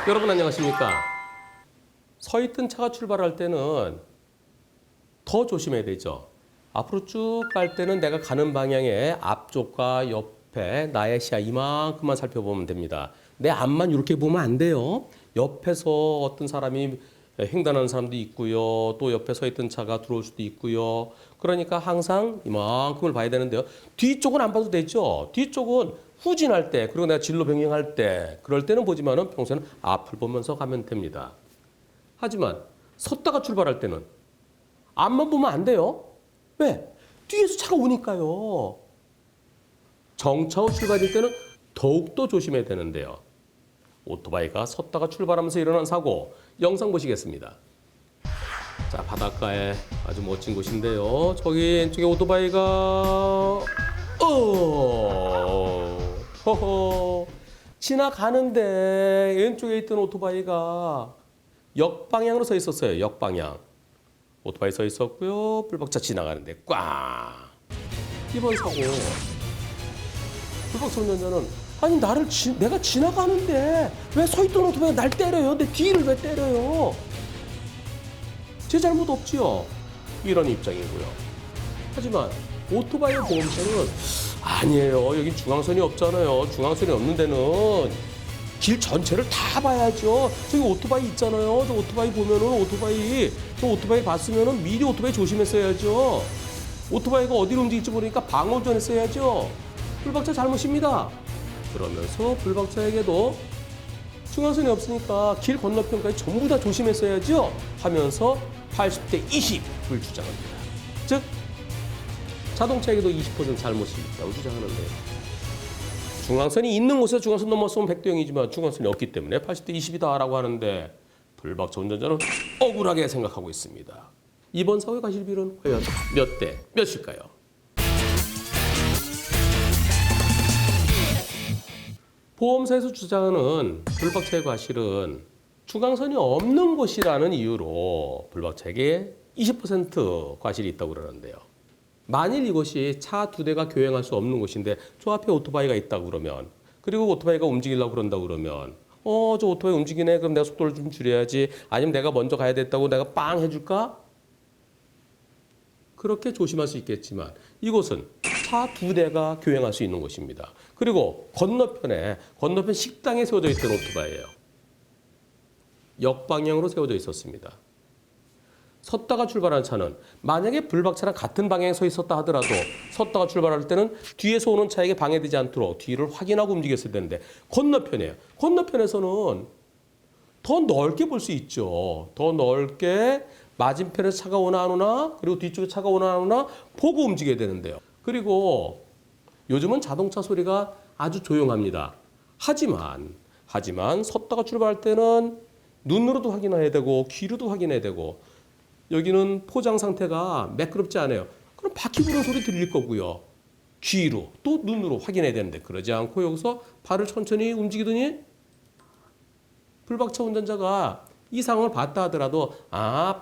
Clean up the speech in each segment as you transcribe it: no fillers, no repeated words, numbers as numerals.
여러분 안녕하십니까? 서 있던 차가 출발할 때는 더 조심해야 되죠. 앞으로 쭉 갈 때는 내가 가는 방향의 앞쪽과 옆에 나의 시야 이만큼만 살펴보면 됩니다. 내 앞만 이렇게 보면 안 돼요. 옆에서 어떤 사람이 횡단하는 사람도 있고요. 또 옆에 서 있던 차가 들어올 수도 있고요. 그러니까 항상 이만큼을 봐야 되는데요. 뒤쪽은 안 봐도 되죠. 뒤쪽은 후진할 때, 그리고 내가 진로 변경할 때, 그럴 때는 보지만은 평소에는 앞을 보면서 가면 됩니다. 하지만 섰다가 출발할 때는 앞만 보면 안 돼요. 왜? 뒤에서 차가 오니까요. 정차 후 출발일 때는 더욱더 조심해야 되는데요. 오토바이가 섰다가 출발하면서 일어난 사고, 영상 보시겠습니다. 자, 바닷가에 아주 멋진 곳인데요. 저기 왼쪽에 오토바이가 허허 지나가는데 왼쪽에 있던 오토바이가 역방향으로 서 있었어요. 역방향. 오토바이 서 있었고요. 불박차 지나가는데 꽝. 이번 사고 불박차 운전자는 아니 내가 지나가는데 왜 서 있던 오토바이가 날 때려요? 내 뒤를 왜 때려요? 제 잘못 없지요. 이런 입장이고요. 하지만 오토바이 보험사는 아니에요. 여기 중앙선이 없잖아요. 중앙선이 없는 데는 길 전체를 다 봐야죠. 저기 오토바이 있잖아요. 저 오토바이 보면은 저 오토바이 봤으면은 미리 오토바이 조심했어야죠. 오토바이가 어디로 움직일지 모르니까 방어운전했어야죠. 불박차 잘못입니다. 그러면서 불박차에게도 중앙선이 없으니까 길 건너편까지 전부 다 조심했어야죠. 하면서 80대 20을 주장합니다. 즉 자동차에게도 20% 잘못이 있다고 주장하는데요. 중앙선이 있는 곳에서 중앙선 넘어서면 100대 0이지만 중앙선이 없기 때문에 80대 20이다라고 하는데 불박차 운전자는 억울하게 생각하고 있습니다. 이번 사고에 가실 비율은 과연 몇 대 몇일까요? 보험사에서 주장하는 불박차의 과실은 중앙선이 없는 곳이라는 이유로 불박차에게 20% 과실이 있다고 그러는데요. 만일 이곳이 차 두 대가 교행할 수 없는 곳인데 저 앞에 오토바이가 있다고 그러면, 그리고 오토바이가 움직이려고 그런다고 그러면 저 오토바이 움직이네. 그럼 내가 속도를 좀 줄여야지. 아니면 내가 먼저 가야 됐다고 내가 빵 해줄까? 그렇게 조심할 수 있겠지만 이곳은 차 두 대가 교행할 수 있는 곳입니다. 그리고 건너편 식당에 세워져 있던 오토바이예요. 역방향으로 세워져 있었습니다. 섰다가 출발한 차는 만약에 불박차랑 같은 방향에 서 있었다 하더라도 섰다가 출발할 때는 뒤에서 오는 차에게 방해되지 않도록 뒤를 확인하고 움직였어야 되는데 건너편이에요. 건너편에서는 더 넓게 볼 수 있죠. 더 넓게 맞은편에서 차가 오나 안 오나, 그리고 뒤쪽에 차가 오나 안 오나 보고 움직여야 되는데요. 그리고 요즘은 자동차 소리가 아주 조용합니다. 하지만 섰다가 출발할 때는 눈으로도 확인해야 되고 귀로도 확인해야 되고, 여기는 포장 상태가 매끄럽지 않아요. 그럼 바퀴 부는 소리 들릴 거고요. 귀로 또 눈으로 확인해야 되는데 그러지 않고 여기서 발을 천천히 움직이더니 불박차 운전자가 이 상황을 봤다 하더라도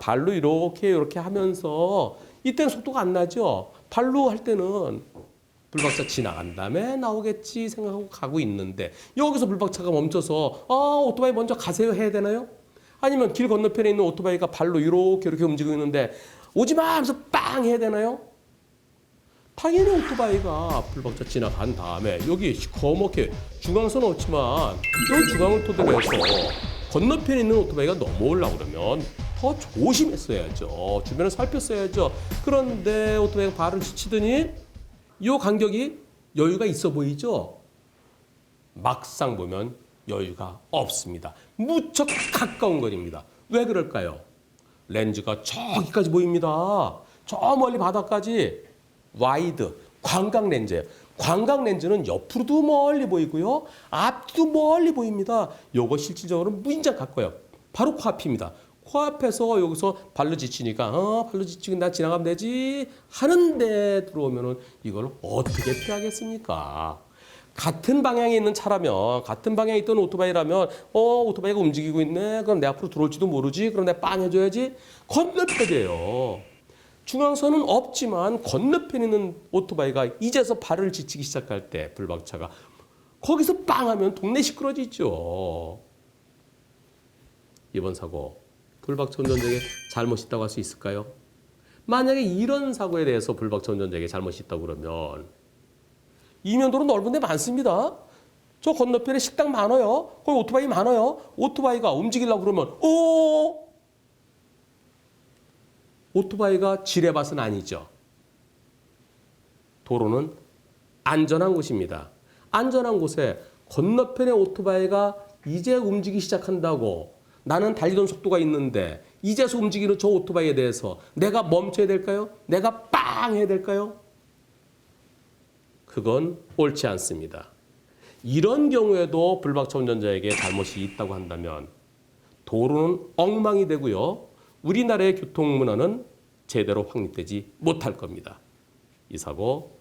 발로 이렇게 하면서 이때는 속도가 안 나죠. 발로 할 때는 불박차 지나간 다음에 나오겠지 생각하고 가고 있는데 여기서 불박차가 멈춰서 오토바이 먼저 가세요 해야 되나요? 아니면 길 건너편에 있는 오토바이가 발로 이렇게 움직이고 있는데 오지마 하면서 빵 해야 되나요? 당연히 오토바이가 불박차 지나간 다음에 여기 시커멓게 중앙선은 없지만 이 중앙을 토대로 해서 건너편에 있는 오토바이가 넘어오려고 그러면 더 조심했어야죠. 주변을 살폈어야죠. 그런데 오토바이가 발을 지치더니 이 간격이 여유가 있어 보이죠? 막상 보면 여유가 없습니다. 무척 가까운 거리입니다. 왜 그럴까요? 렌즈가 저기까지 보입니다. 저 멀리 바다까지 와이드, 광각 렌즈예요. 광각 렌즈는 옆으로도 멀리 보이고요. 앞도 멀리 보입니다. 요거 실질적으로 무진장 가까워요. 바로 코앞입니다. 코앞에서 여기서 발로 지치니까 발로 지치고 나 지나가면 되지 하는데 들어오면은 이걸 어떻게 피하겠습니까? 같은 방향에 있는 차라면, 같은 방향에 있던 오토바이라면 오토바이가 움직이고 있네. 그럼 내 앞으로 들어올지도 모르지. 그럼 내가 빵 해줘야지. 건너편이에요. 중앙선은 없지만 건너편에 있는 오토바이가 이제서 발을 지치기 시작할 때 불박차가 거기서 빵 하면 동네 시끄러지죠. 이번 사고 불박차 운전자에게 잘못이 있다고 할 수 있을까요? 만약에 이런 사고에 대해서 불박차 운전자에게 잘못이 있다고 그러면 이면도로 넓은 데 많습니다. 저 건너편에 식당 많아요. 거기 오토바이 많아요. 오토바이가 움직이려고 그러면 오토바이가 지뢰밭은 아니죠. 도로는 안전한 곳입니다. 안전한 곳에 건너편에 오토바이가 이제 움직이기 시작한다고 나는 달리던 속도가 있는데 이제서 움직이는 저 오토바이에 대해서 내가 멈춰야 될까요? 내가 빵 해야 될까요? 그건 옳지 않습니다. 이런 경우에도 불박차 운전자에게 잘못이 있다고 한다면 도로는 엉망이 되고요. 우리나라의 교통문화는 제대로 확립되지 못할 겁니다. 이 사고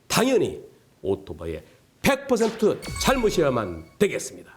당연히 오토바이의 100% 잘못이어야만 되겠습니다.